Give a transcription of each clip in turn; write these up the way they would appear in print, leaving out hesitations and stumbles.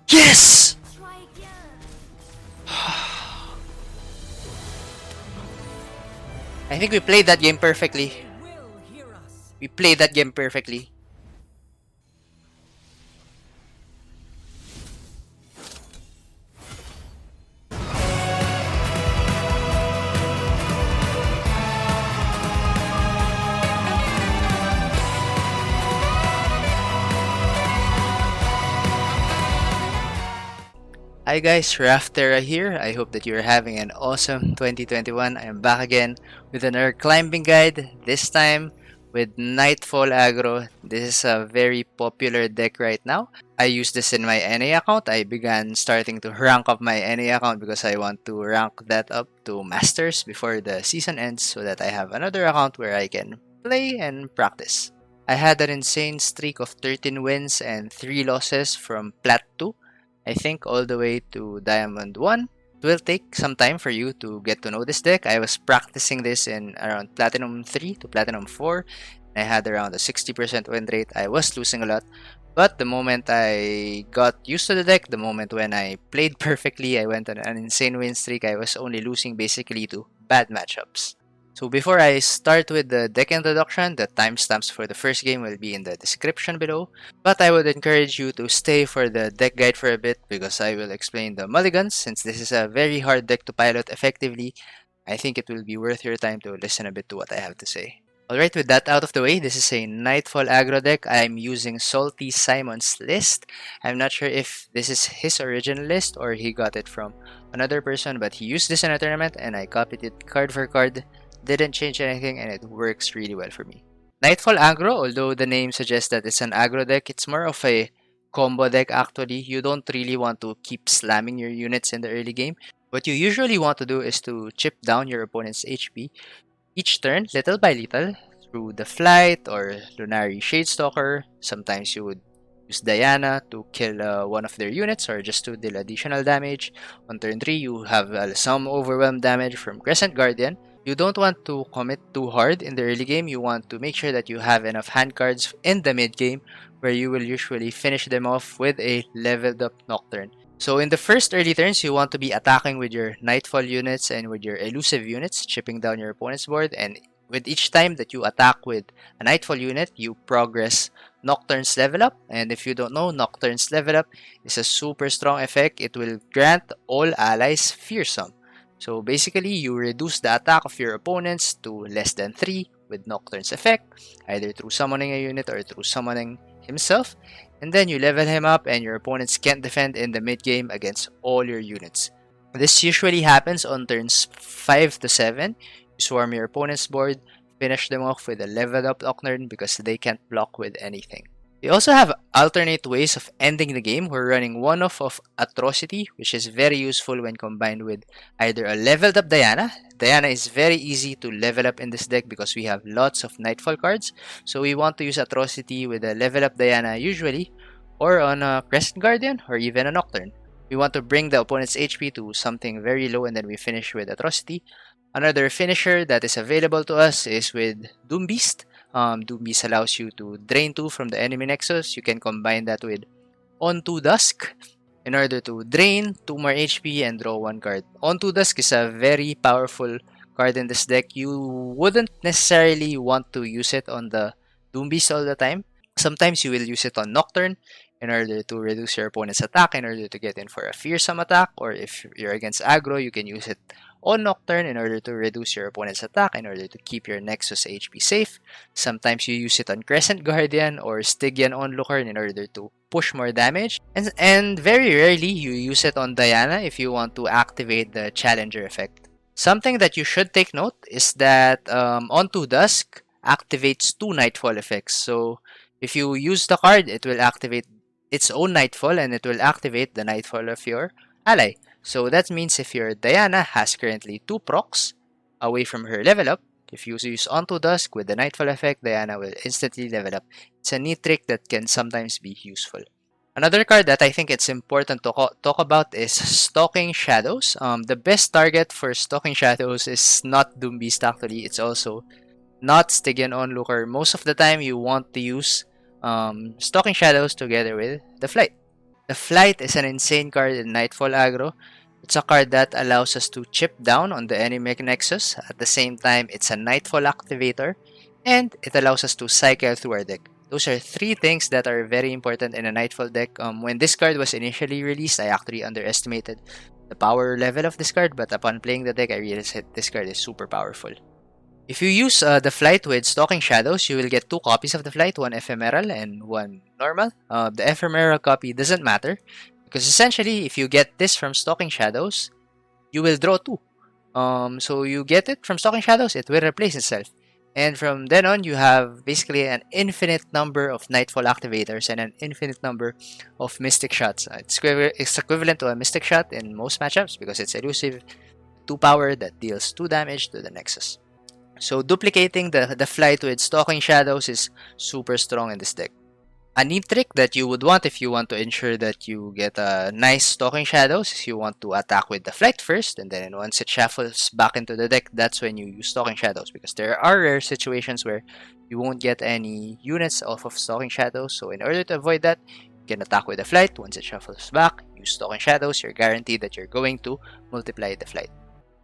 Yes! I think we played that game perfectly. We played that game perfectly. Hi guys, Raphterra here. I hope that you're having an awesome 2021. I am back again with another climbing guide, this time with Nightfall Aggro. This is a very popular deck right now. I use this in my NA account. I began starting to rank up my NA account because I want to rank that up to Masters before the season ends so that I have another account where I can play and practice. I had an insane streak of 13 wins and 3 losses from Plat 2. I think all the way to Diamond 1. It will take some time for you to get to know this deck. I was practicing this in around Platinum 3 to Platinum 4. I had around a 60% win rate. I was losing a lot. But the moment I got used to the deck, the moment when I played perfectly, I went on an insane win streak. I was only losing basically to bad matchups. So before I start with the deck introduction, the timestamps for the first game will be in the description below. But I would encourage you to stay for the deck guide for a bit because I will explain the mulligans. Since this is a very hard deck to pilot effectively, I think it will be worth your time to listen a bit to what I have to say. Alright, with that out of the way, this is a Nightfall Aggro deck. I'm using SaltySimon's list. I'm not sure if this is his original list or he got it from another person, but he used this in a tournament and I copied it card for card. Didn't change anything and it works really well for me. Nightfall Aggro, although the name suggests that it's an aggro deck, it's more of a combo deck actually. You don't really want to keep slamming your units in the early game. What you usually want to do is to chip down your opponent's HP each turn, little by little, through the Flight or Lunari Shadestalker. Sometimes you would use Diana to kill one of their units or just to deal additional damage. On turn 3, you have some overwhelm damage from Crescent Guardian. You don't want to commit too hard in the early game. You want to make sure that you have enough hand cards in the mid game where you will usually finish them off with a leveled up Nocturne. So in the first early turns, you want to be attacking with your Nightfall units and with your elusive units, chipping down your opponent's board. And with each time that you attack with a Nightfall unit, you progress Nocturne's level up. And if you don't know, Nocturne's level up is a super strong effect. It will grant all allies Fearsome. So basically, you reduce the attack of your opponents to less than 3 with Nocturne's effect, either through summoning a unit or through summoning himself, and then you level him up and your opponents can't defend in the mid game against all your units. This usually happens on turns 5 to 7. You swarm your opponent's board, finish them off with a leveled up Nocturne because they can't block with anything. We also have alternate ways of ending the game. We're running one-off of Atrocity, which is very useful when combined with either a leveled up Diana. Diana is very easy to level up in this deck because we have lots of Nightfall cards. So we want to use Atrocity with a level up Diana usually, or on a Crescent Guardian, or even a Nocturne. We want to bring the opponent's HP to something very low and then we finish with Atrocity. Another finisher that is available to us is with Doom Beast. Doom Beast allows you to drain 2 from the enemy nexus. You can combine that with Onto Dusk in order to drain 2 more HP and draw 1 card. Onto Dusk is a very powerful card in this deck. You wouldn't necessarily want to use it on the Doom Beast all the time. Sometimes you will use it on Nocturne in order to reduce your opponent's attack, in order to get in for a fearsome attack, or if you're against aggro, you can use it on Nocturne in order to reduce your opponent's attack, in order to keep your Nexus HP safe. Sometimes you use it on Crescent Guardian or Stygian Onlooker in order to push more damage. And very rarely you use it on Diana if you want to activate the Challenger effect. Something that you should take note is that Onto Dusk activates 2 Nightfall effects. So if you use the card, it will activate its own Nightfall and it will activate the Nightfall of your ally. So that means if your Diana has currently 2 procs away from her level up, if you use Onto Dusk with the Nightfall effect, Diana will instantly level up. It's a neat trick that can sometimes be useful. Another card that I think it's important to talk about is Stalking Shadows. The best target for Stalking Shadows is not Doom Beast actually, it's also not Stygian Onlooker. Most of the time you want to use Stalking Shadows together with the Flight. The Flight is an insane card in Nightfall Aggro. It's a card that allows us to chip down on the enemy Nexus. At the same time, it's a Nightfall activator, and it allows us to cycle through our deck. Those are three things that are very important in a Nightfall deck. When this card was initially released, I actually underestimated the power level of this card, but upon playing the deck, I realized that this card is super powerful. If you use the Flight with Stalking Shadows, you will get 2 copies of the Flight, 1 ephemeral and 1 normal. The ephemeral copy doesn't matter, because essentially, if you get this from Stalking Shadows, you will draw 2. So you get it from Stalking Shadows, it will replace itself. And from then on, you have basically an infinite number of Nightfall activators and an infinite number of Mystic Shots. It's equivalent to a Mystic Shot in most matchups because it's elusive, 2 power that deals 2 damage to the Nexus. So duplicating the Flight with Stalking Shadows is super strong in this deck. A neat trick that you would want if you want to ensure that you get a nice Stalking Shadows is you want to attack with the Flight first, and then once it shuffles back into the deck, that's when you use Stalking Shadows, because there are rare situations where you won't get any units off of Stalking Shadows. So in order to avoid that, you can attack with the Flight. Once it shuffles back, use Stalking Shadows. You're guaranteed that you're going to multiply the Flight.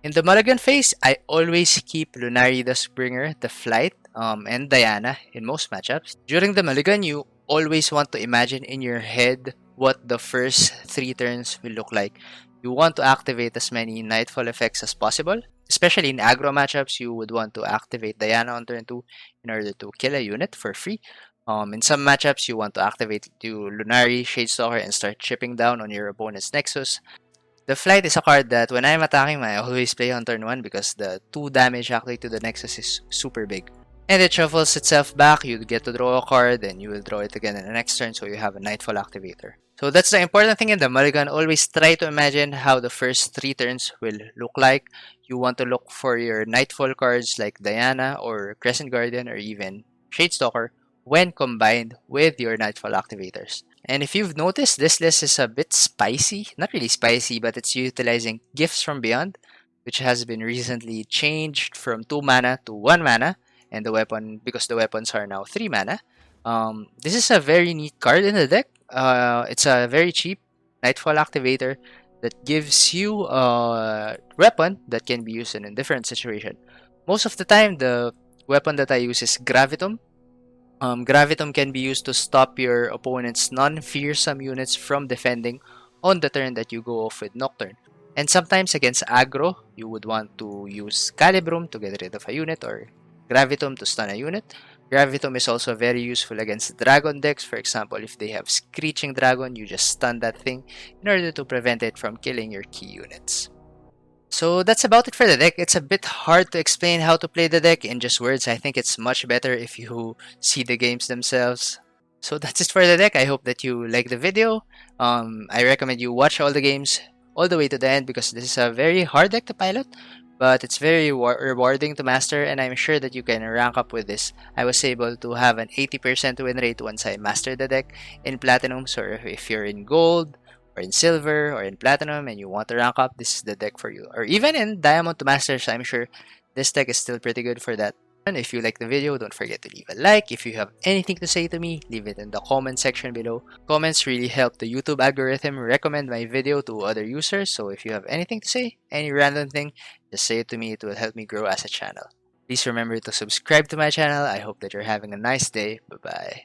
In the Mulligan phase, I always keep Lunari the Springer, the Flight, and Diana in most matchups. During the Mulligan, you always want to imagine in your head what the first 3 turns will look like. You want to activate as many Nightfall effects as possible. Especially in aggro matchups, you would want to activate Diana on turn 2 in order to kill a unit for free. In some matchups, you want to activate Lunari, Shadestalker, and start chipping down on your opponent's Nexus. The Flight is a card that when I'm attacking, I always play on turn 1 because the 2 damage actually to the Nexus is super big. And it shuffles itself back, you get to draw a card, and you will draw it again in the next turn, so you have a Nightfall activator. So that's the important thing in the Mulligan. Always try to imagine how the first 3 turns will look like. You want to look for your Nightfall cards like Diana or Crescent Guardian or even Shadestalker when combined with your Nightfall activators. And if you've noticed, this list is a bit spicy. Not really spicy, but it's utilizing Gifts from Beyond, which has been recently changed from 2 mana to 1 mana, and the weapon, because the weapons are now 3 mana. This is a very neat card in the deck. It's a very cheap Nightfall activator that gives you a weapon that can be used in a different situation. Most of the time, the weapon that I use is Gravitum. Gravitum can be used to stop your opponent's non-fearsome units from defending on the turn that you go off with Nocturne. And sometimes against aggro, you would want to use Calibrum to get rid of a unit or Gravitum to stun a unit. Gravitum is also very useful against Dragon decks. For example, if they have Screeching Dragon, you just stun that thing in order to prevent it from killing your key units. So that's about it for the deck. It's a bit hard to explain how to play the deck in just words. I think it's much better if you see the games themselves. So that's it for the deck. I hope that you like the video. I recommend you watch all the games all the way to the end because this is a very hard deck to pilot, but it's very rewarding to master, and I'm sure that you can rank up with this. I was able to have an 80% win rate once I mastered the deck in Platinum, so if you're in Gold, or in Silver, or in Platinum, and you want to rank up, this is the deck for you. Or even in Diamond to Masters, I'm sure this deck is still pretty good for that. And if you like the video, don't forget to leave a like. If you have anything to say to me, leave it in the comment section below. Comments really help the YouTube algorithm recommend my video to other users, so if you have anything to say, any random thing, just say it to me. It will help me grow as a channel. Please remember to subscribe to my channel. I hope that you're having a nice day. Bye-bye.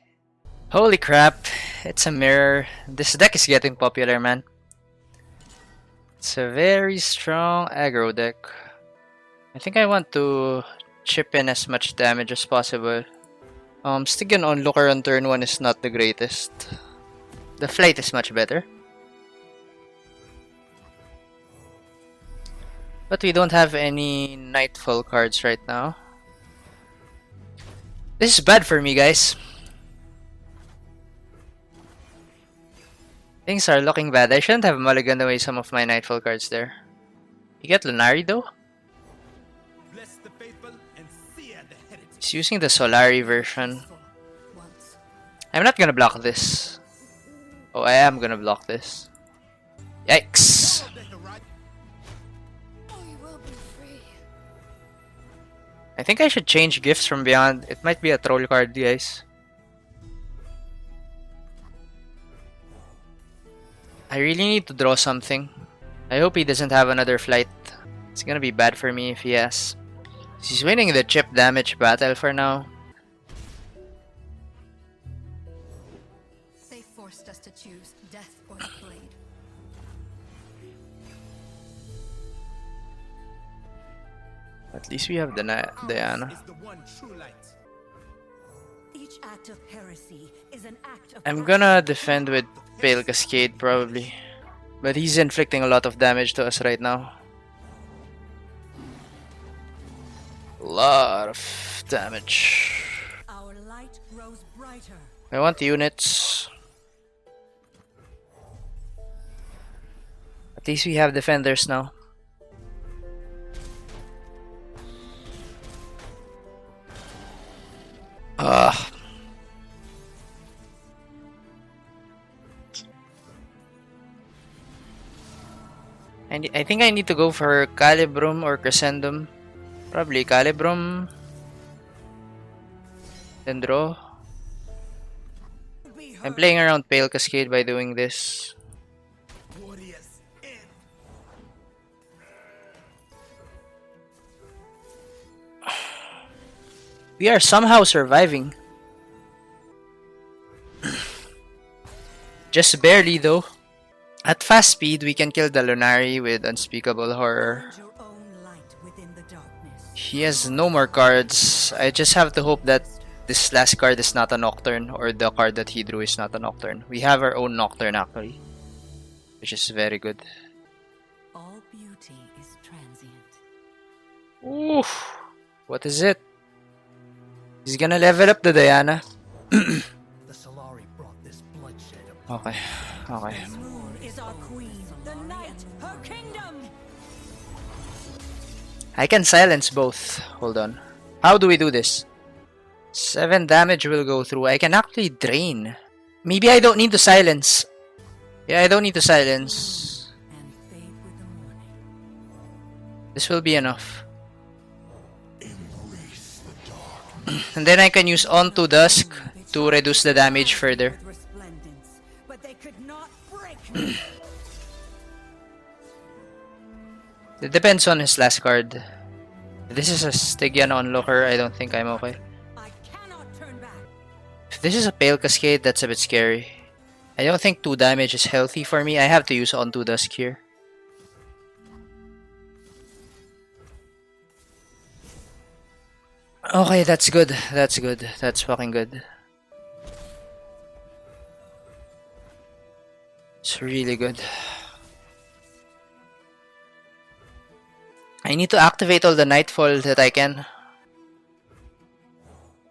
Holy crap, it's a mirror. This deck is getting popular, man. It's a very strong aggro deck. I think I want to chip in as much damage as possible. Sticking Onlooker on turn 1 is not the greatest. The Flight is much better. But we don't have any Nightfall cards right now. This is bad for me, guys. Things are looking bad. I shouldn't have mulliganed away some of my Nightfall cards there. You get Lunari though? He's using the Solari version. I'm not gonna block this. Oh, I am gonna block this. Yikes. I think I should change Gifts from Beyond. It might be a troll card, guys. I really need to draw something. I hope he doesn't have another flight. It's gonna be bad for me if he has. He's winning the chip damage battle for now. They forced us to choose death or the blade. At least we have the Diana. Each act of heresy is an act of I'm gonna defend with Pale Cascade probably. But he's inflicting a lot of damage to us right now. A lot of damage. Our light grows brighter. I want units. At least we have defenders now. Ugh. I think I need to go for Calibrum or Crescendum. Probably Calibrum. Then draw. I'm playing around Pale Cascade by doing this. We are somehow surviving. Just barely though. At fast speed, we can kill the Lunari with Unspeakable Horror. He has no more cards. I just have to hope that this last card is not a Nocturne, or the card that he drew is not a Nocturne. We have our own Nocturne actually, which is very good. All beauty is transient. Oof. What is it? He's gonna level up the Diana. The Solari brought this bloodshed upon Okay. Okay. Is our queen, the night, her kingdom. I can silence both. Hold on. How do we do this? 7 damage will go through. I can actually drain. Maybe I don't need to silence. Yeah, I don't need to silence. And fade with the morning. This will be enough. And then I can use Onto Dusk to reduce the damage further. But they could not break me. It depends on his last card. If this is a Stygian Onlooker, I don't think I'm okay. I cannot turn back. If this is a Pale Cascade, that's a bit scary. I don't think 2 damage is healthy for me. I have to use Onto Dusk here. Okay, that's good. That's good. That's fucking good. It's really good. I need to activate all the Nightfall that I can.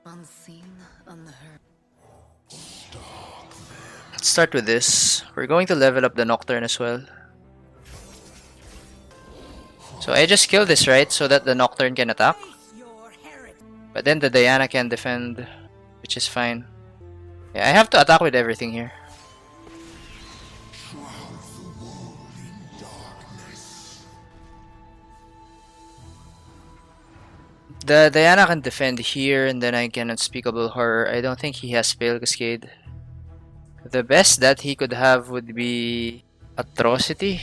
Unseen, unheard. Let's start with this. We're going to level up the Nocturne as well. So I just kill this, right? So that the Nocturne can attack. But then the Diana can defend, which is fine. Yeah, I have to attack with everything here. The Diana can defend here, and then I can Unspeakable Horror. I don't think he has Pale Cascade. The best that he could have would be Atrocity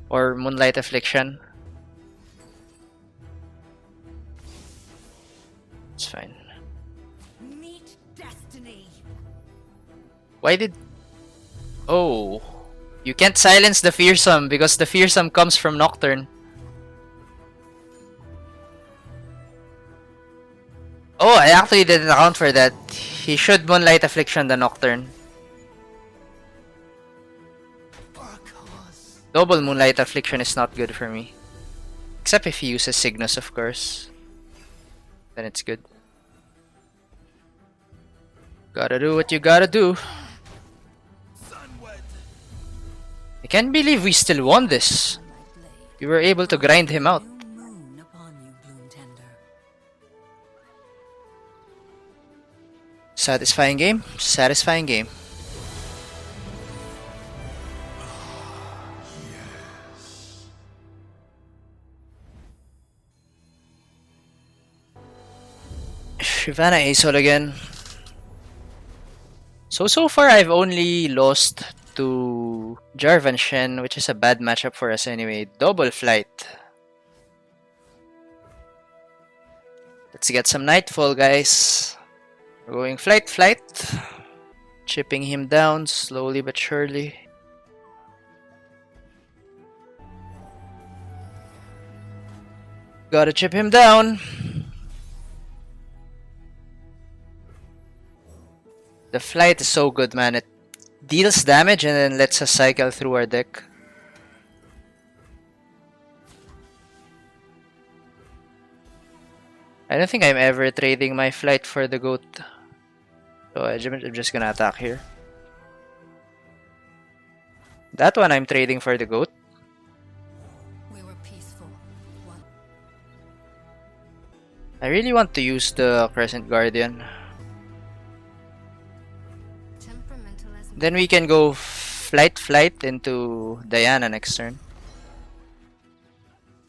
or Moonlight Affliction. It's fine. Meet destiny. Why did... Oh. You can't silence the Fearsome because the Fearsome comes from Nocturne. Oh, I actually didn't account for that. He should Moonlight Affliction the Nocturne. Double Moonlight Affliction is not good for me. Except if he uses Cygnus, of course. Then it's good. Gotta do what you gotta do. I can't believe we still won this. We were able to grind him out. Satisfying game. Satisfying game. Shyvana Asol again. So far I've only lost to into Jarvan Shen, which is a bad matchup for us anyway. Double flight. Let's get some Nightfall, guys. We're going flight. Chipping him down slowly but surely. Gotta chip him down. The flight is so good, man. It deals damage and then lets us cycle through our deck. I don't think I'm ever trading my flight for the goat. So I'm just gonna attack here. That one I'm trading for the goat. We were peaceful. I really want to use the Crescent Guardian. Then we can go flight into Diana next turn.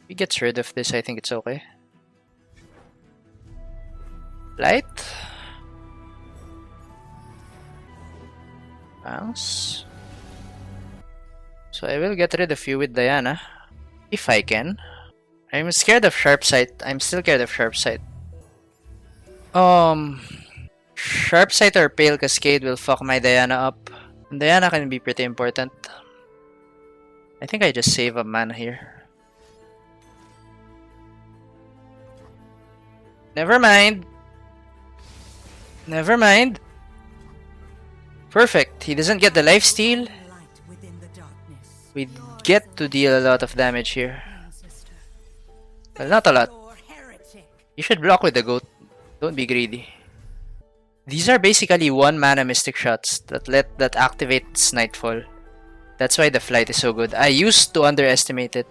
If he gets rid of this, I think it's okay. Flight. Bounce. So I will get rid of you with Diana. If I can. I'm scared of Sharp Sight. I'm still scared of Sharp Sight. Sharp Sight or Pale Cascade will fuck my Diana up. And Diana can be pretty important. I think I just save a mana here. Never mind. Never mind. Perfect. He doesn't get the lifesteal. We get to deal a lot of damage here. Well, not a lot. You should block with the goat. Don't be greedy. These are basically 1 mana Mystic Shots that activates Nightfall. That's why the flight is so good. I used to underestimate it,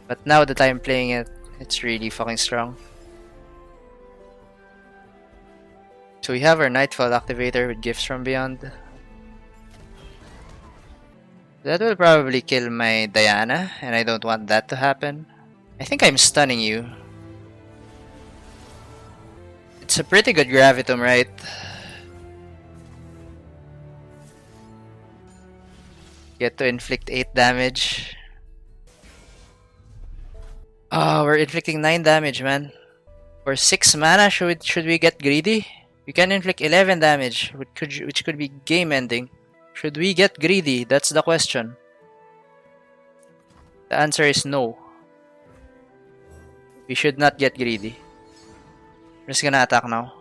but now that I'm playing it, it's really fucking strong. So we have our Nightfall activator with Gifts from Beyond. That will probably kill my Diana, and I don't want that to happen. I think I'm stunning you. It's a pretty good Gravitum, right? Get to inflict 8 damage. Oh, we're inflicting 9 damage, man. For 6 mana, should we get greedy? We can inflict 11 damage, which could be game ending. Should we get greedy? That's the question. The answer is no. We should not get greedy. I'm just gonna attack now.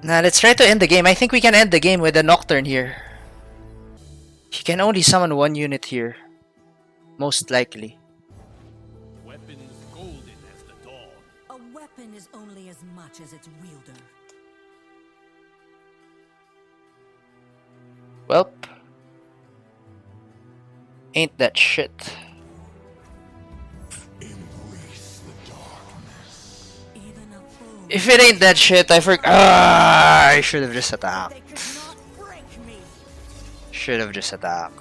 Now let's try to end the game. I think we can end the game with a Nocturne here. He can only summon 1 unit here. Most likely. Weapons golden as the dawn. A weapon is only as much as its wielder. Welp. Ain't that shit. If it ain't that shit, I should have just attacked. Should have just attacked.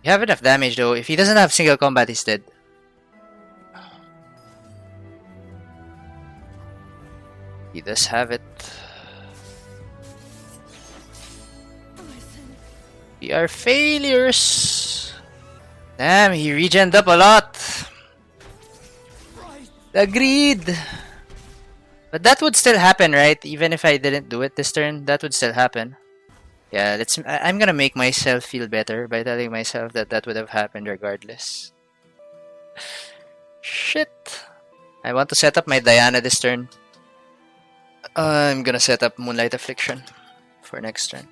You have enough damage though. If he doesn't have single combat, he's dead. He does have it. We are failures. Damn, he regened up a lot. Agreed. But that would still happen, right? Even if I didn't do it this turn, that would still happen. Yeah, I'm gonna make myself feel better by telling myself that that would have happened regardless. Shit. I want to set up my Diana this turn. I'm gonna set up Moonlight Affliction for next turn.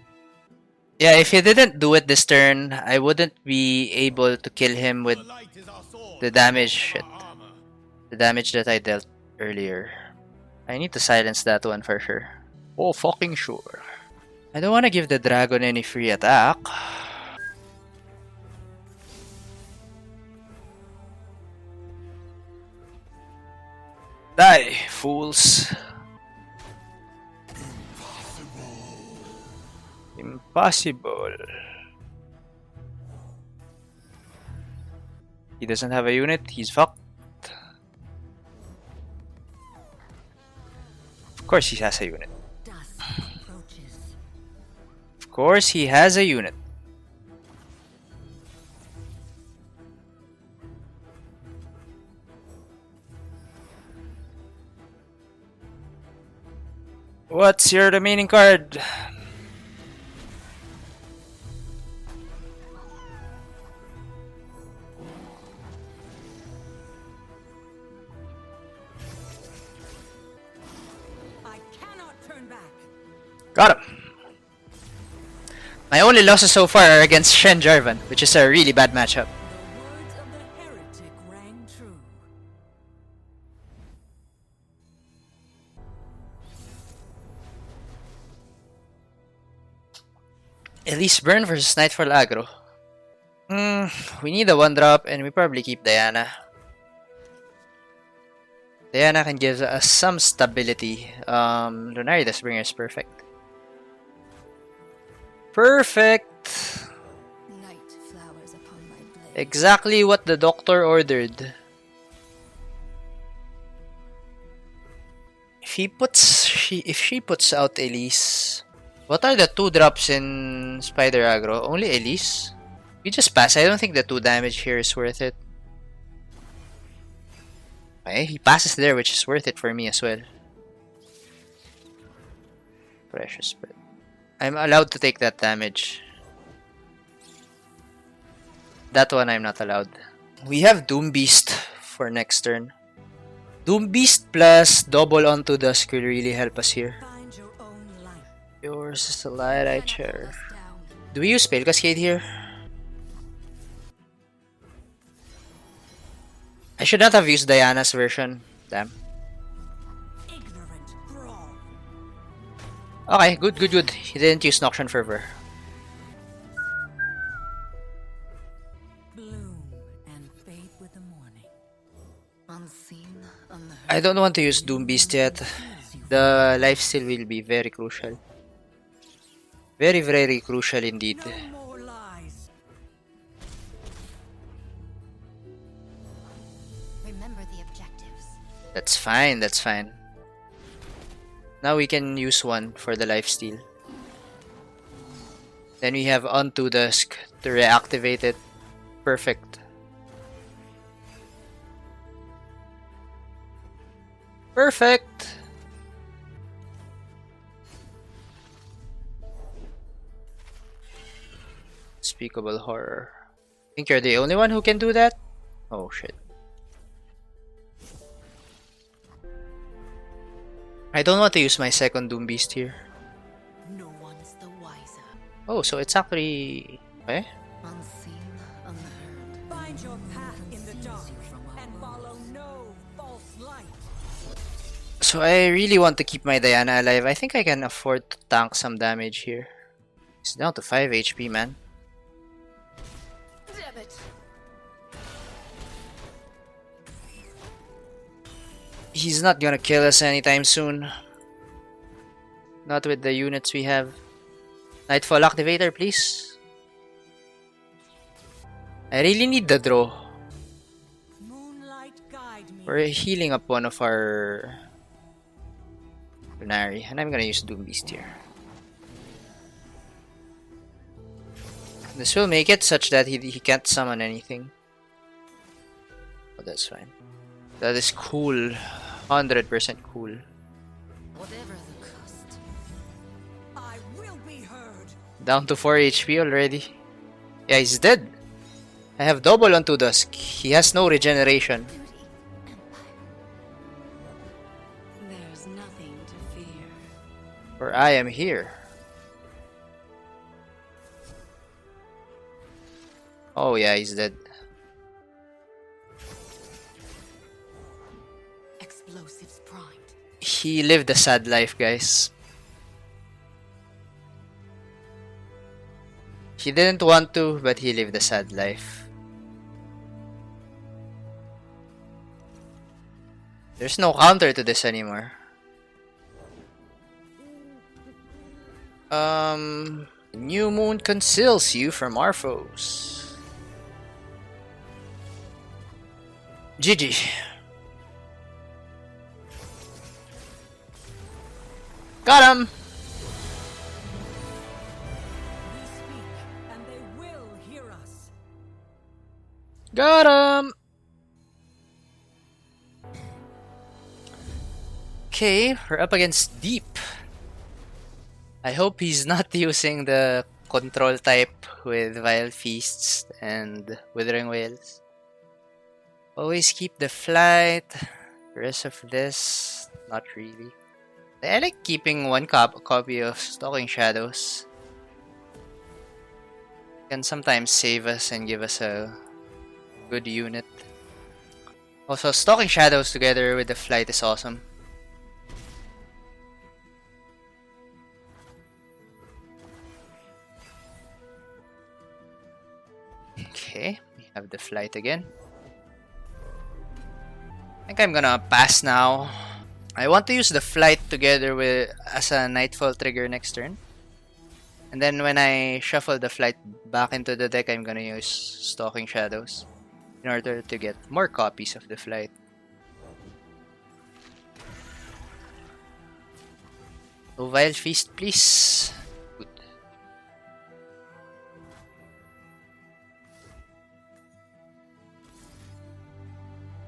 Yeah, if he didn't do it this turn, I wouldn't be able to kill him with the damage shit. The damage that I dealt earlier. I need to silence that one for sure. Oh, fucking sure. I don't want to give the dragon any free attack. Die, fools. Impossible. He doesn't have a unit, he's fucked. course he has a unit. Dusk approaches. Of course he has a unit. What's your remaining card? I cannot turn back. Got him. My only losses so far are against Shen Jarvan, which is a really bad matchup. The words of the heretic rang true. Elise Burn versus Nightfall Aggro. We need a 1-drop and we probably keep Diana. Diana can give us some stability. Lunari the Springer is perfect. Perfect! Night flowers upon my blade. Exactly what the doctor ordered. If she puts out Elise, what are the 2 drops in Spider Aggro? Only Elise? We just pass. I don't think the 2 damage here is worth it. Okay, he passes there, which is worth it for me as well. Precious, but I'm allowed to take that damage. That one I'm not allowed. We have Doom Beast for next turn. Doom Beast plus double onto Dusk will really help us here. Find your own light. Yours is the light I share. Us down. Do we use Spell Cascade here? I should not have used Diana's version. Damn. Ignorant brawl. Okay, good. He didn't use Nocturne Fervor. Bloom and fade with the morning. Unseen, unheard. I don't want to use Doom Beast yet. The lifesteal will be very crucial. Very crucial indeed. No more lies. Remember the objectives. That's fine. Now we can use one for the lifesteal. Then we have Onto Dusk to reactivate it. Perfect. Perfect! Unspeakable horror. Think you're the only one who can do that? Oh shit. I don't want to use my second Doom Beast here. No one's the wiser. Oh, so it's actually... Okay. Unseen, unheard. Find your path in the dark and follow no false light. So I really want to keep my Diana alive. I think I can afford to tank some damage here. He's down to 5 HP, man. Damn it! He's not gonna kill us anytime soon. Not with the units we have. Nightfall Activator, please. I really need the draw. Moonlight guide me. We're healing up one of our Lunari, and I'm gonna use Doom Beast here. This will make it such that he can't summon anything. But that's fine. That is cool. 100% cool. Whatever the cost. I will be heard. Down to 4 HP already. Yeah, he's dead. I have double on 2 Dusk. He has no regeneration. Duty. Empire. There's nothing to fear. For I am here. Oh yeah, he's dead. Explosives primed. He lived a sad life, guys. He didn't want to, but he lived a sad life. There's no counter to this anymore. New moon conceals you from our foes. GG. Got him! We speak, and they will hear us. Got him! Okay, we're up against Deep. I hope he's not using the control type with Vile Feasts and Withering Wails. Always keep the flight. The rest of this, not really. I like keeping one copy of Stalking Shadows. Can sometimes save us and give us a good unit. Also, Stalking Shadows together with the flight is awesome. Okay, we have the flight again. I think I'm gonna pass now. I want to use the flight together with as a Nightfall trigger next turn. And then when I shuffle the flight back into the deck, I'm gonna use Stalking Shadows in order to get more copies of the flight. So Vile Feast, please. Good.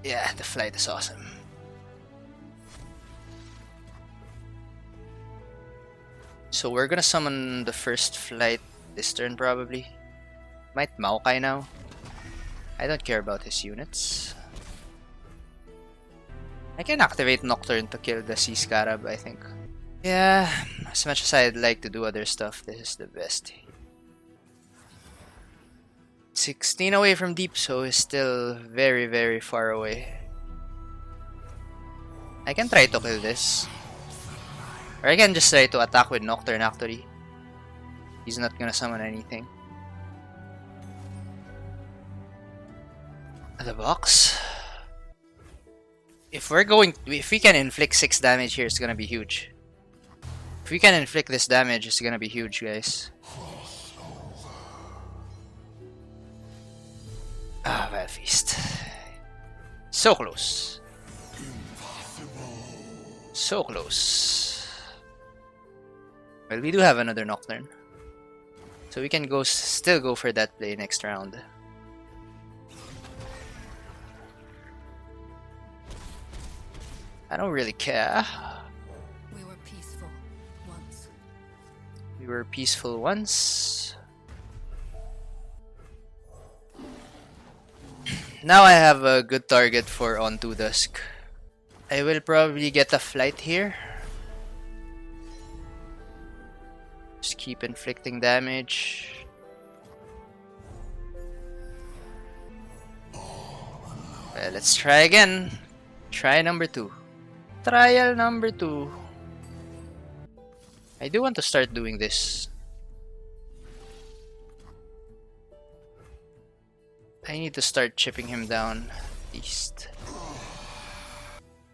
Yeah, the flight is awesome. So we're gonna summon the first flight this turn probably. Might Maokai now. I don't care about his units. I can activate Nocturne to kill the Sea Scarab, I think. Yeah, as much as I'd like to do other stuff, this is the best. 16 away from Deep, so he's still very, very far away. I can try to kill this. Or I can just try to attack with Nocturne actually. He's not gonna summon anything. The box. If we can inflict 6 damage here, it's gonna be huge. If we can inflict this damage, it's gonna be huge, guys. Ah, Vile Feast. So close. So close. Well, we do have another Nocturne. So we can still go for that play next round. I don't really care. We were peaceful once. We were peaceful once. Now I have a good target for On to Dusk. I will probably get a flight here. Just keep inflicting damage. Well, let's try again. Try number 2. Trial number 2. I do want to start doing this. I need to start chipping him down, at least.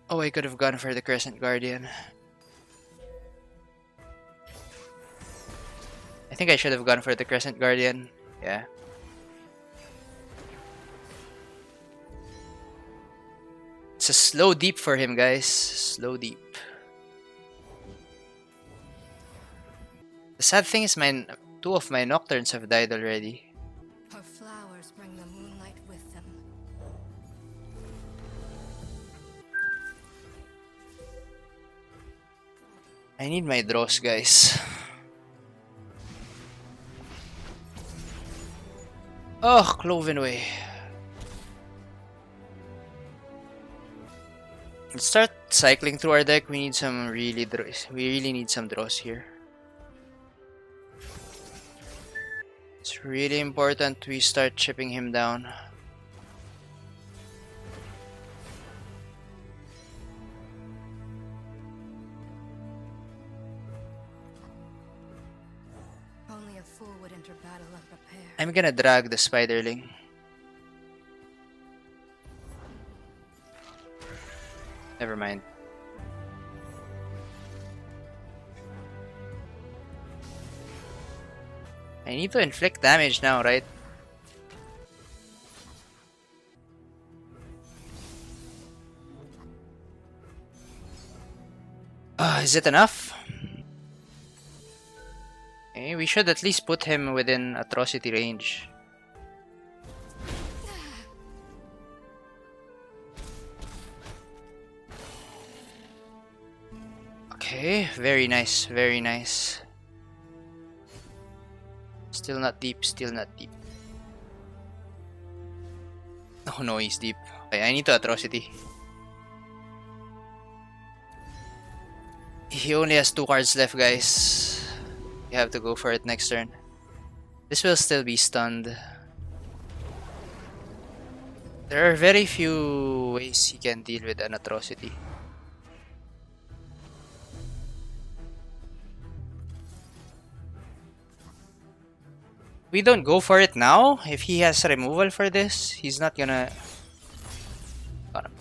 Oh, I could have gone for the Crescent Guardian. I think I should have gone for the Crescent Guardian. Yeah. It's a slow Deep for him, guys. Slow Deep. The sad thing is 2 of my Nocturnes have died already. Her flowers bring the moonlight with them. I need my draws, guys. Oh, Cloven Way. Let's start cycling through our deck. We need some we really need some draws here. It's really important we start chipping him down. Only a fool would enter battle unprepared. I'm gonna drag the Spiderling. Never mind. I need to inflict damage now, right? Is it enough? Okay, we should at least put him within atrocity range. Okay, very nice, very nice. Still not deep, still not deep. Oh no, he's deep. Okay, I need to atrocity. He only has 2 cards left, guys. You have to go for it next turn. This will still be stunned. There are very few ways he can deal with an atrocity. We don't go for it now. If he has removal for this, he's not gonna... Got him.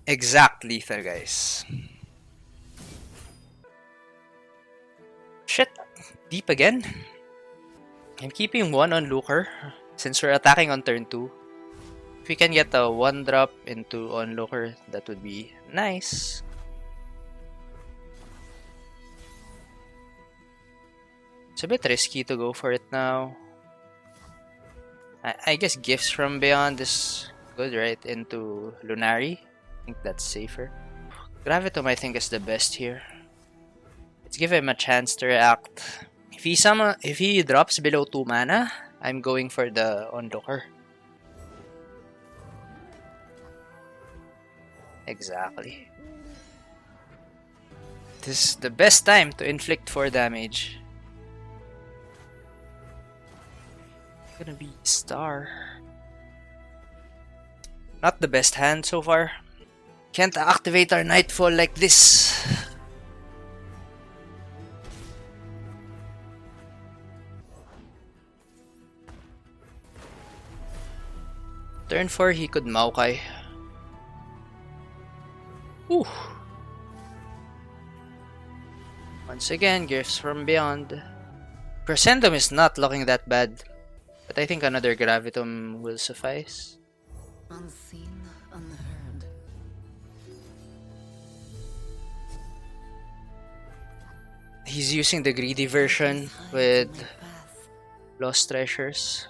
Exact lethal, guys. Shit. Deep again. I'm keeping 1 on Looker since we're attacking on turn 2. If we can get a 1-drop into Onlooker, that would be nice. It's a bit risky to go for it now. I guess Gifts from Beyond is good, right? Into Lunari. I think that's safer. Gravitum, I think, is the best here. Let's give him a chance to react. If he drops below 2 mana, I'm going for the Onlooker. Exactly. This is the best time to inflict 4 damage. Gonna be star. Not the best hand so far. Can't activate our Nightfall like this. Turn 4, he could Maokai. Ooh. Once again, Gifts from Beyond. Crescentum is not looking that bad, but I think another Gravitum will suffice. Unseen, unheard. He's using the greedy version with Lost Treasures.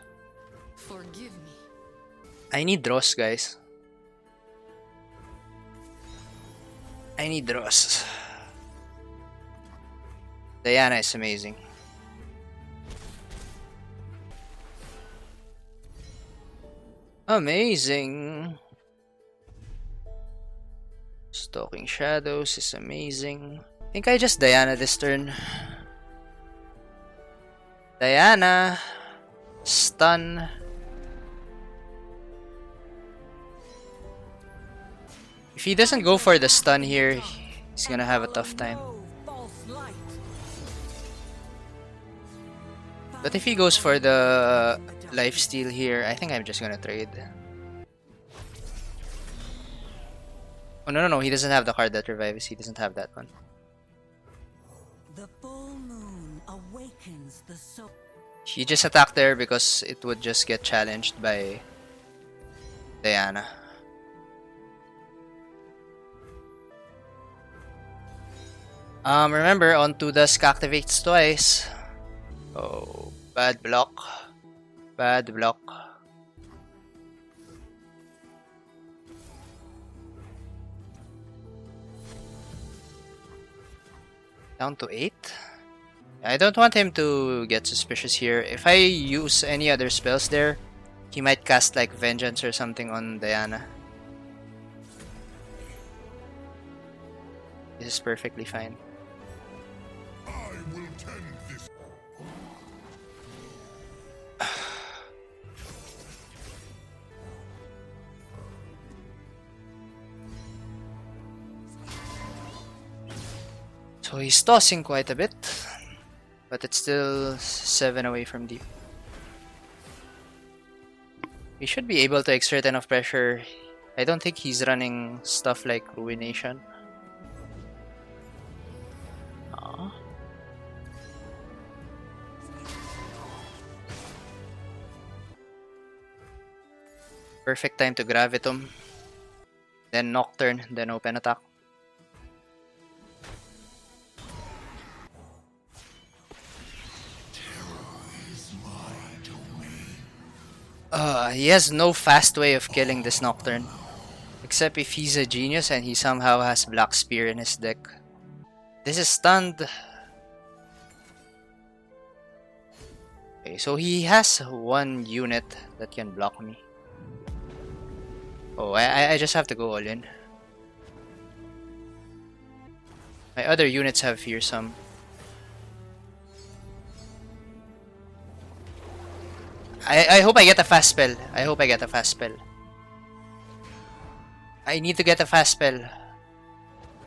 Forgive me. I need draws, guys. I need draws. Diana is amazing. Amazing. Stalking Shadows is amazing. I think I just Diana this turn. Diana. Stun. If he doesn't go for the stun here, he's gonna have a tough time. But if he goes for the lifesteal here, I think I'm just gonna trade. Oh no, he doesn't have the card that revives. He doesn't have that one. The full moon awakens the soul. He just attacked there because it would just get challenged by Diana. Remember, on 2 Dusk activates twice. Oh, bad block. Bad block. Down to 8. I don't want him to get suspicious here. If I use any other spells there, he might cast like Vengeance or something on Diana. This is perfectly fine. So he's tossing quite a bit, but it's still 7 away from deep. We should be able to exert enough pressure. I don't think he's running stuff like Ruination. Aww. Perfect time to Gravitum. then Nocturne, then open attack. He has no fast way of killing this Nocturne. Except if he's a genius and he somehow has Black Spear in his deck. This is stunned. Okay, so he has one unit that can block me. Oh, I just have to go all in. My other units have fearsome. I hope I get a fast spell. I hope I get a fast spell. I need to get a fast spell.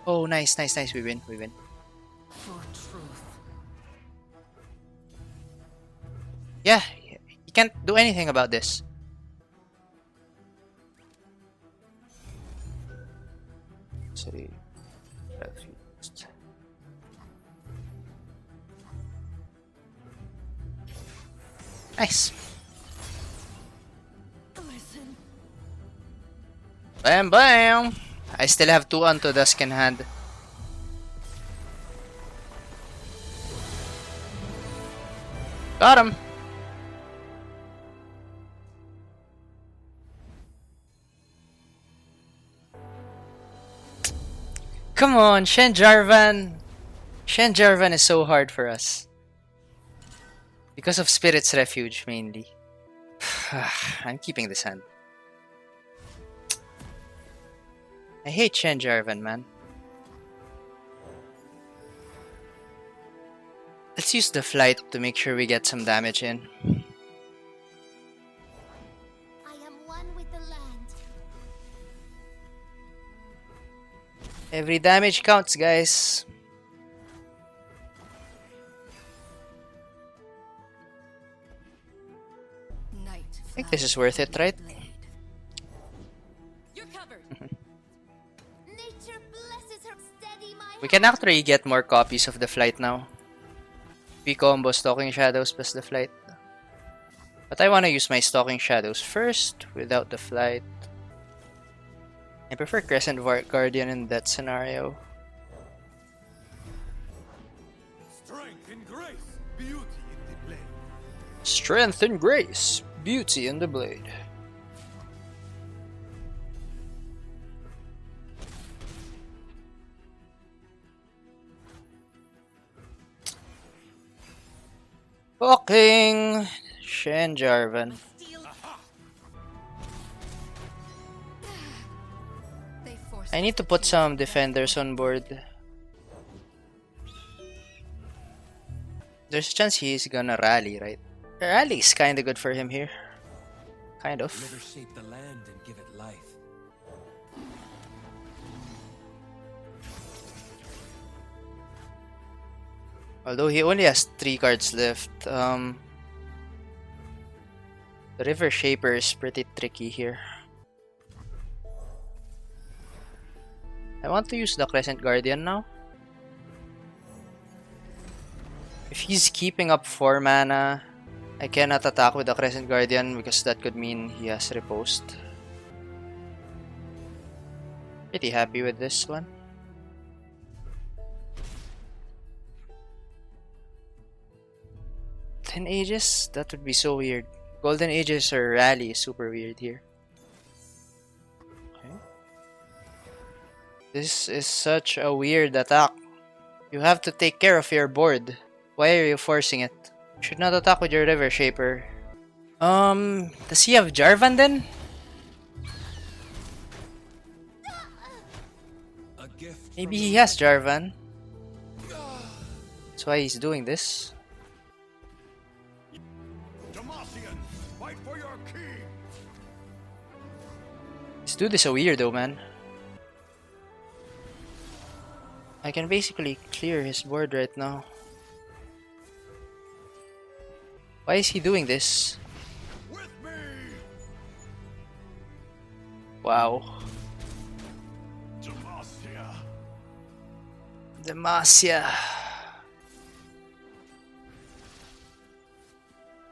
Oh, nice, nice, nice. We win, we win. For truth. Yeah, he can't do anything about this. Sorry. Nice. Listen. Bam bam! I still have 2 Unto Dusk in hand. Got him! Come on, Shen Jarvan! Shen Jarvan is so hard for us. Because of Spirit's Refuge, mainly. I'm keeping this hand. I hate Shen Jarvan, man. Let's use the flight to make sure we get some damage in. I am one with the land. Every damage counts, guys. I think this is worth it, right? You're covered. Nature blesses her steady my We can actually get more copies of the flight now. We combo Stalking Shadows plus the flight. But I want to use my Stalking Shadows first without the flight. I prefer Crescent Guardian in that scenario. Strength and grace, beauty in the blade. Strength and grace, beauty in the blade. Fucking Shen Jarvan. I need to put some defenders on board. There's a chance he's gonna rally, right? Rally is kinda good for him here. Kind of. Let her shape the land and give it life. Although he only has 3 cards left. The River Shaper is pretty tricky here. I want to use the Crescent Guardian now. If he's keeping up 4 mana, I cannot attack with the Crescent Guardian because that could mean he has riposte. Pretty happy with this one. Golden Aegis? That would be so weird. Golden Aegis or Rally is super weird here. Okay. This is such a weird attack. You have to take care of your board. Why are you forcing it? You should not attack with your River Shaper. Does he have Jarvan then? A gift. Maybe he has Jarvan. That's why he's doing this. Demacians, fight for your king. This dude is a weirdo, man. I can basically clear his board right now. Why is he doing this? With me. Wow. Demacia. Demacia.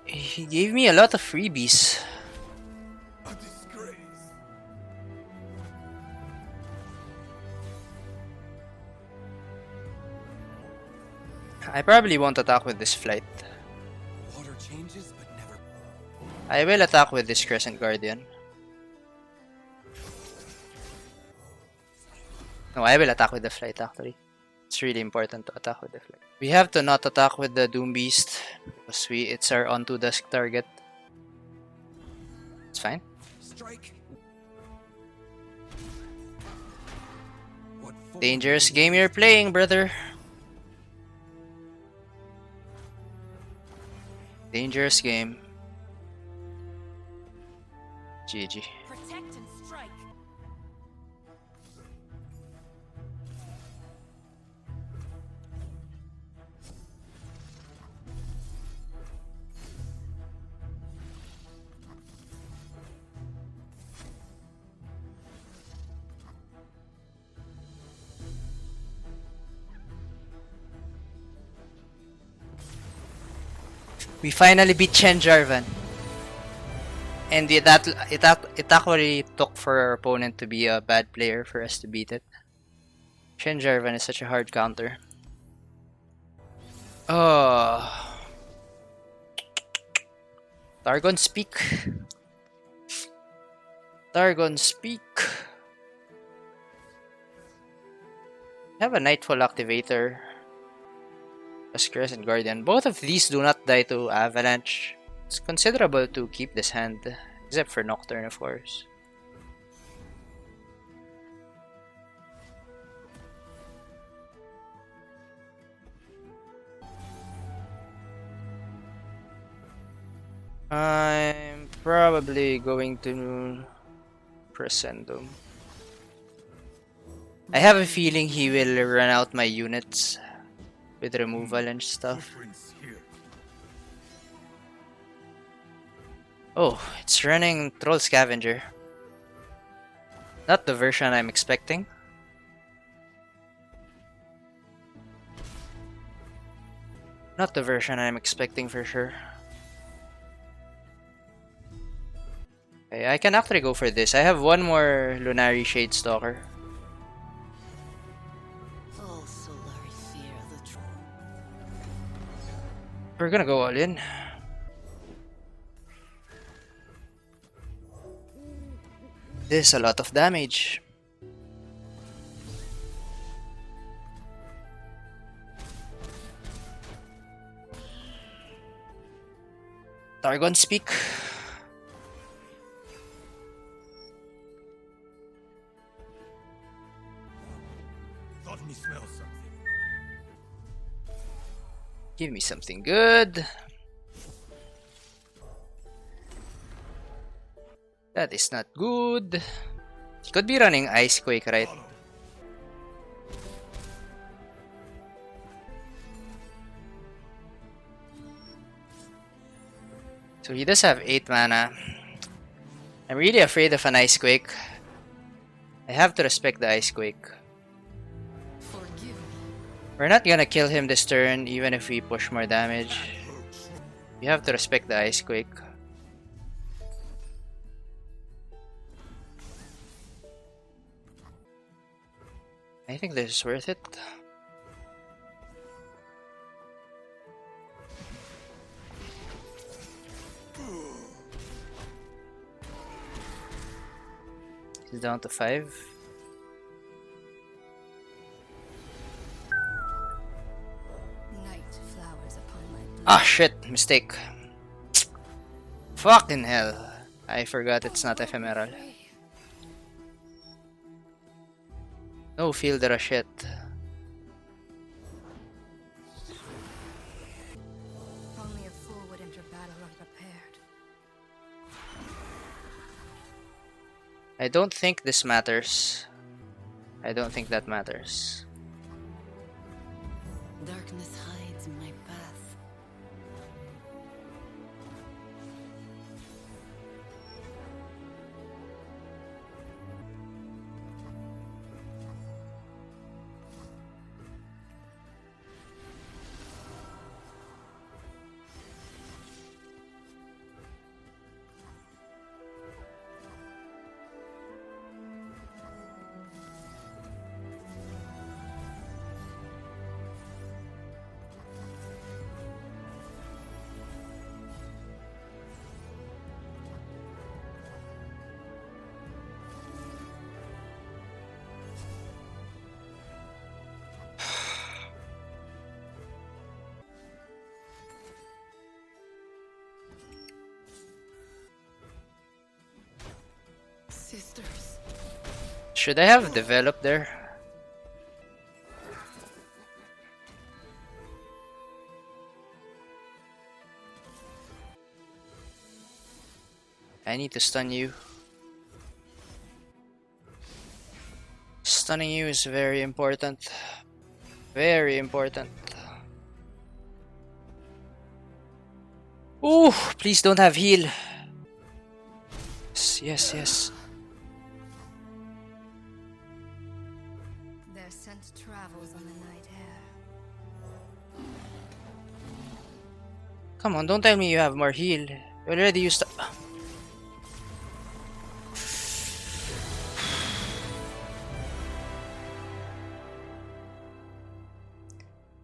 He gave me a lot of freebies. A disgrace. I probably won't attack with this flight. Water changes, but never. I will attack with this Crescent Guardian. No, I will attack with the flight actually. It's really important to attack with the flight. We have to not attack with the Doom Beast because it's our onto dusk target. It's fine. Strike. Dangerous game you're playing, brother. Dangerous game. GG. Protect and strike. We finally beat Shen Jarvan. And it actually took for our opponent to be a bad player for us to beat it. Shen Jarvan is such a hard counter. Oh. Targon speak. Targon speak. I have a Nightfall activator. Crescent Guardian. Both of these do not die to Avalanche. It's considerable to keep this hand, except for Nocturne, of course. I'm probably going to Crescendum. I have a feeling he will run out my units with removal and stuff. Oh, it's running Troll Scavenger. Not the version I'm expecting. Not the version I'm expecting for sure. Okay, I can actually go for this. I have one more Lunari Shade Stalker. We're gonna go all in. This is a lot of damage. Targon speak. Thought me smell something. Give me something good. That is not good. He could be running Ice Quake, right? So he does have 8 mana. I'm really afraid of an Ice Quake. I have to respect the Ice Quake. We're not gonna kill him this turn, even if we push more damage. We have to respect the Ice Quake. I think this is worth it. He's down to 5. Ah shit, mistake. Fucking hell. I forgot it's not ephemeral. No field rush yet. Only a fool would enter battle unprepared. I don't think this matters. I don't think that matters. Darkness hides in my path. sisters. Should I have developed there? I need to stun you. Stunning you is very important. Very important. Ooh, please don't have heal. Yes, yes, yes. Their scent travels on the night air. Come on, don't tell me you have more heal. You already used.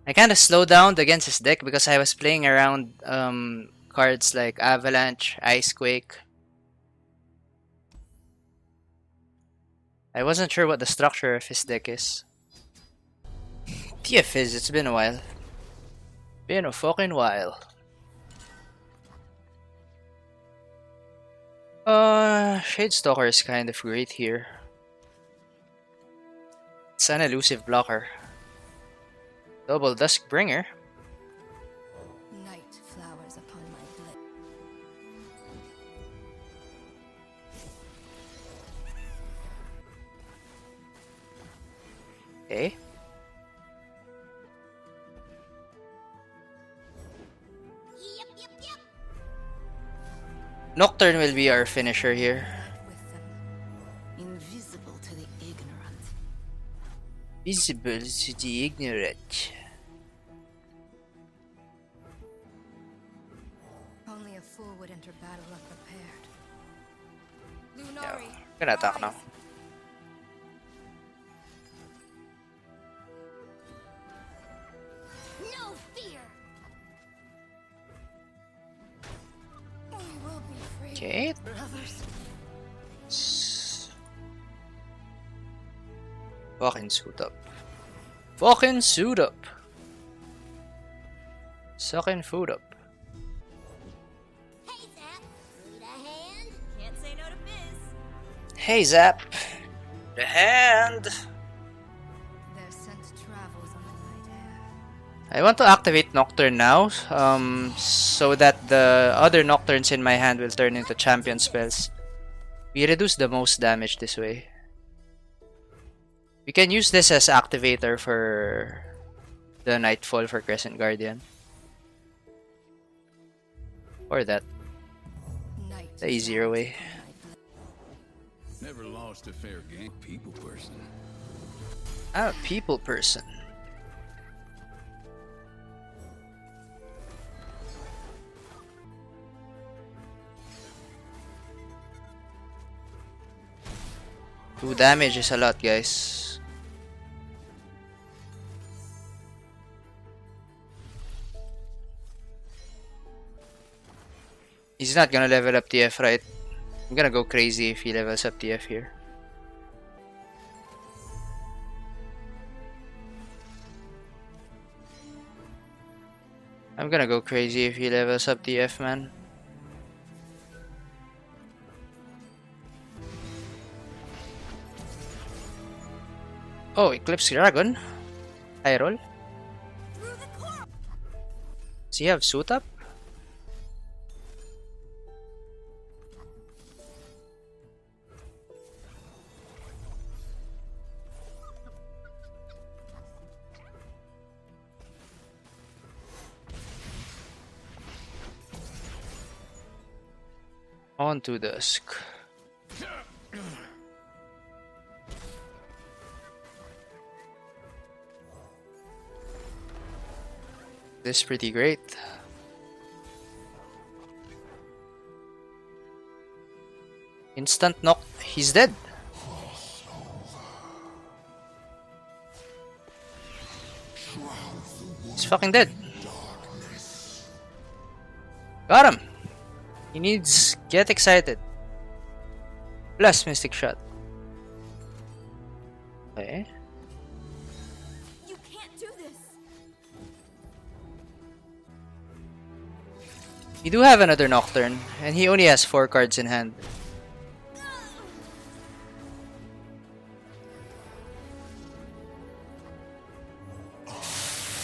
I kind of slowed down against his deck because I was playing around cards like Avalanche, Icequake. I wasn't sure what the structure of his deck is. TF Fizz, it's been a while. Been a fucking while. Shadestalker is kind of great here. It's an elusive blocker. Double Duskbringer. Night flowers upon my blade. Okay. Yep. Nocturne will be our finisher here. With them, invisible to the ignorant. Visible to the ignorant. Only a fool would enter battle unprepared. Yeah, Lunari, I'm gonna attack now. No fear. we will be free. Okay. Brothers. Fucking suit up. Fucking suit up. Sucking food up. Hey, Zap. Need a hand? Can't say no to Fizz. Hey Zap. The hand. Their scent travels on the night air. I want to activate Nocturne now, so that the other Nocturnes in my hand will turn into champion spells. We reduce the most damage this way. We can use this as activator for the Nightfall for Crescent Guardian. Or that. Night The easier way. Never lost a fair game. People person. I'm a people person. Two damage is a lot, guys. He's not gonna level up TF, right? I'm gonna go crazy if he levels up TF here. I'm gonna go crazy if he levels up TF, man. Oh, Eclipse Dragon. High roll. Does he have suit up? On to dusk. This is pretty great. Instant knock. He's dead. He's fucking dead. Got him. He needs get excited. Plus Mystic Shot. Okay. You can't do this. We do have another Nocturne, and he only has 4 cards in hand.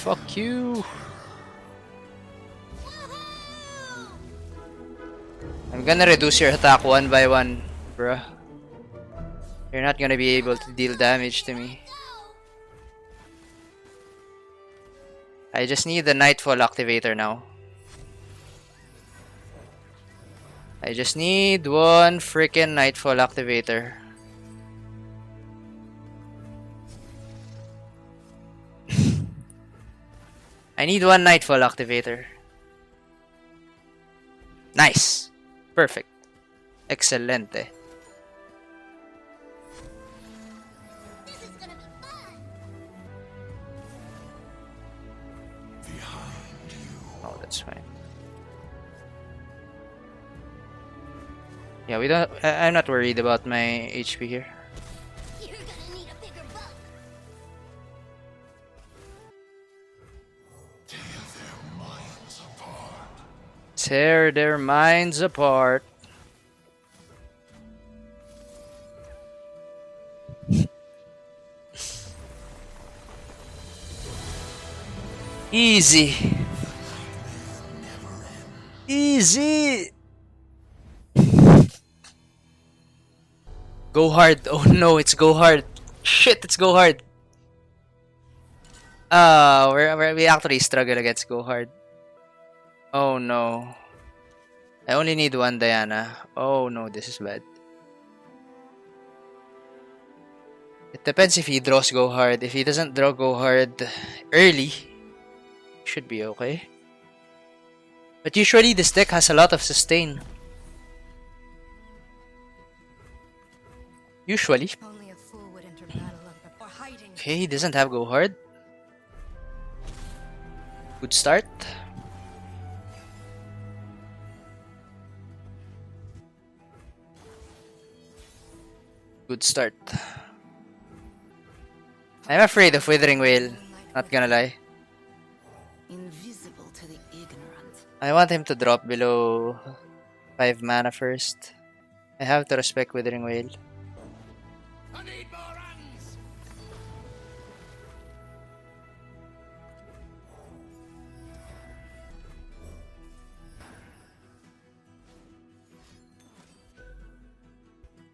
Fuck you. I'm gonna reduce your attack one by one, bruh. You're not gonna be able to deal damage to me. I just need the Nightfall activator now. I just need one freaking Nightfall activator. I need one Nightfall activator. Nice. Perfect. Excelente. This is gonna be fun. Oh, that's fine. Yeah, we don't. I'm not worried about my HP here. You're gonna need a bigger book. Tear their minds apart. Easy. Easy. Go hard. Oh no, it's go hard. Shit, it's go hard. We actually struggle against go hard. Oh no. I only need one Diana. Oh no, this is bad. It depends if he draws go hard. If he doesn't draw go hard early, should be okay. But usually this deck has a lot of sustain. Usually. Only a fool would enter battle or hiding. Okay, he doesn't have go hard. Good start. Good start. I'm afraid of Withering Whale, not gonna lie. Invisible to the ignorant. I want him to drop below 5 mana first. I have to respect Withering Whale. I need more runs.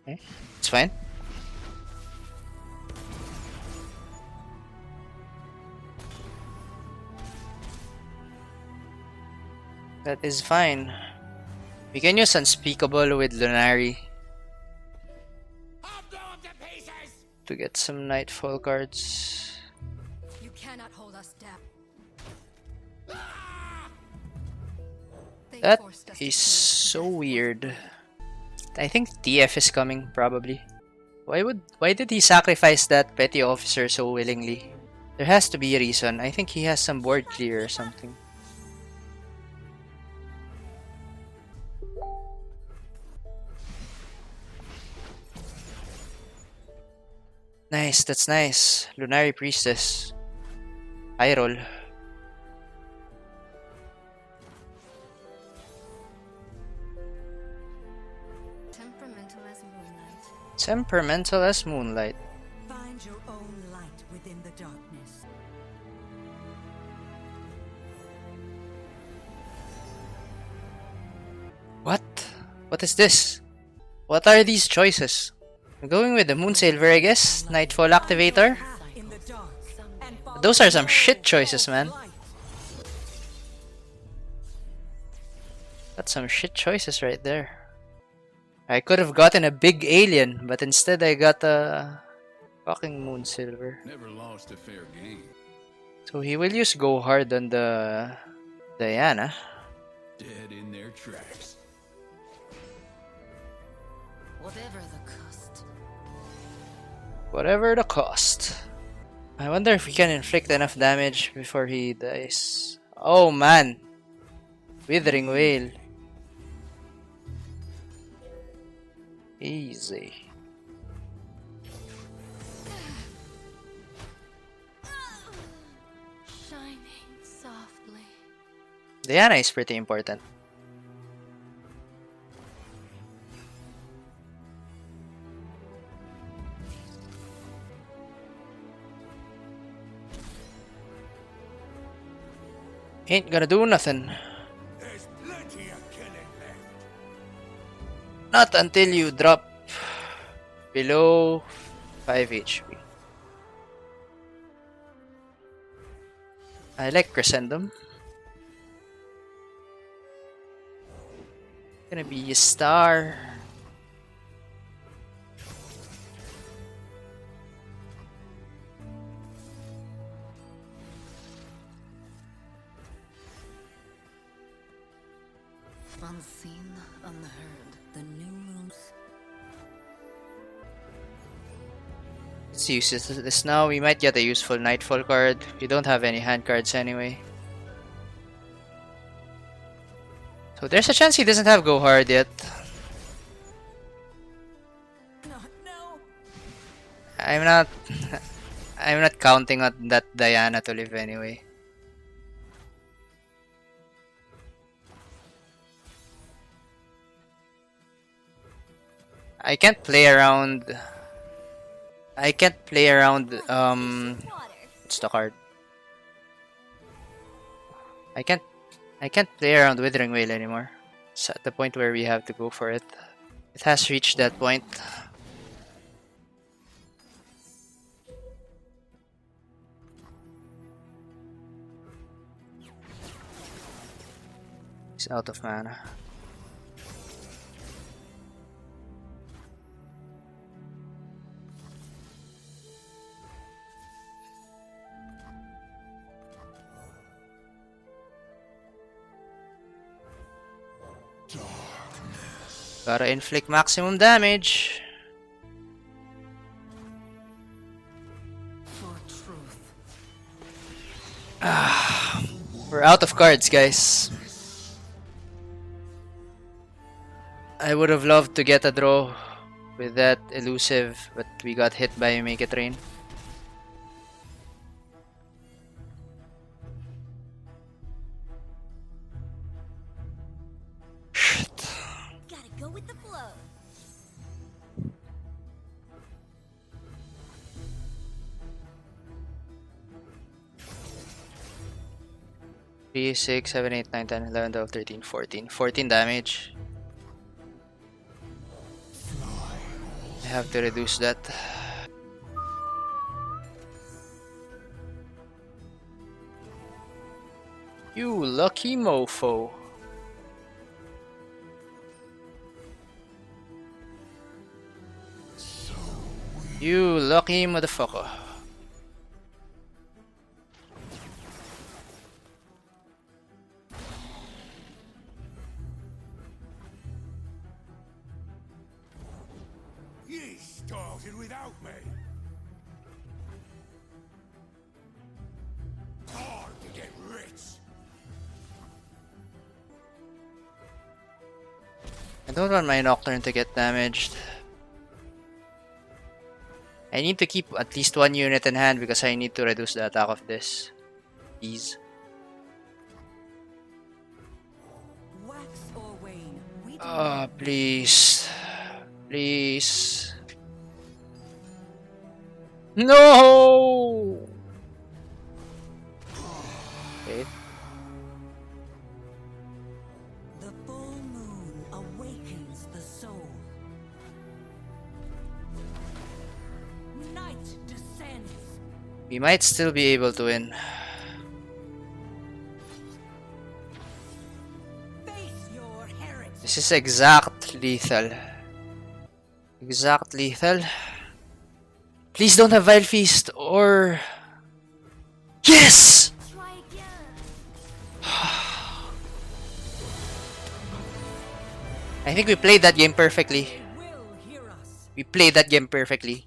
Okay, it's fine. That is fine. We can use Unspeakable with Lunari I'll blow up the pieces. to get some Nightfall cards. You cannot hold us down. They That forced us to is choose so the best weird. I think TF is coming, probably. Why did he sacrifice that petty officer so willingly? There has to be a reason. I think he has some board clear or something. Nice, that's nice. Lunari Priestess. High roll. temperamental as moonlight. Temperamental as moonlight. Find your own light within the darkness. What? What is this? What are these choices? I'm going with the Moonsailver, I guess. Nightfall Activator. In the dark. And follow Those are some shit choices, man. light. That's some shit choices right there. I could have gotten a big alien, but instead I got a fucking Moonsilver. Never lost a fair game. So he will use Go Hard on the Diana. Dead in their tracks. Whatever the cost. Whatever the cost. I wonder if we can inflict enough damage before he dies. Oh man. Withering Whale. Easy. Shining softly. Diana is pretty important. Ain't gonna do nothing. There's plenty of killing left. Not until you drop below 5 HP. I like Crescendum. Gonna be a star. Unseen, unheard. The new moons. Let's use this now. We might get a useful Nightfall card. We don't have any hand cards anyway. So there's a chance he doesn't have Go Hard yet. No, no. I'm not I'm not counting on that Diana to live anyway. I can't play around. What's the card? I can't play around Withering Wail anymore. It's at the point where we have to go for it. It has reached that point. He's out of mana. Gotta inflict maximum damage. For truth. We're out of cards, guys. I would have loved to get a draw with that elusive, but we got hit by Make It Rain. Gotta go with the flow. Three, 6, 7, 8, 9, 10, 11, 12, 13, 14. 14 damage. I have to reduce that. You lucky mofo. You lucky motherfucker. Ye started without me. Hard to get rich. I don't want my Nocturne to get damaged. I need to keep at least one unit in hand because I need to reduce the attack of this. Please. Wax or wane. We Oh, please. Please. No! Wait. The full moon awakens the soul. Night descends. We might still be able to win. Face your heritage. This is exact lethal. Exact lethal. Please don't have Vile Feast or... Yes! Try again. I think we played that game perfectly. Will hear us. We played that game perfectly.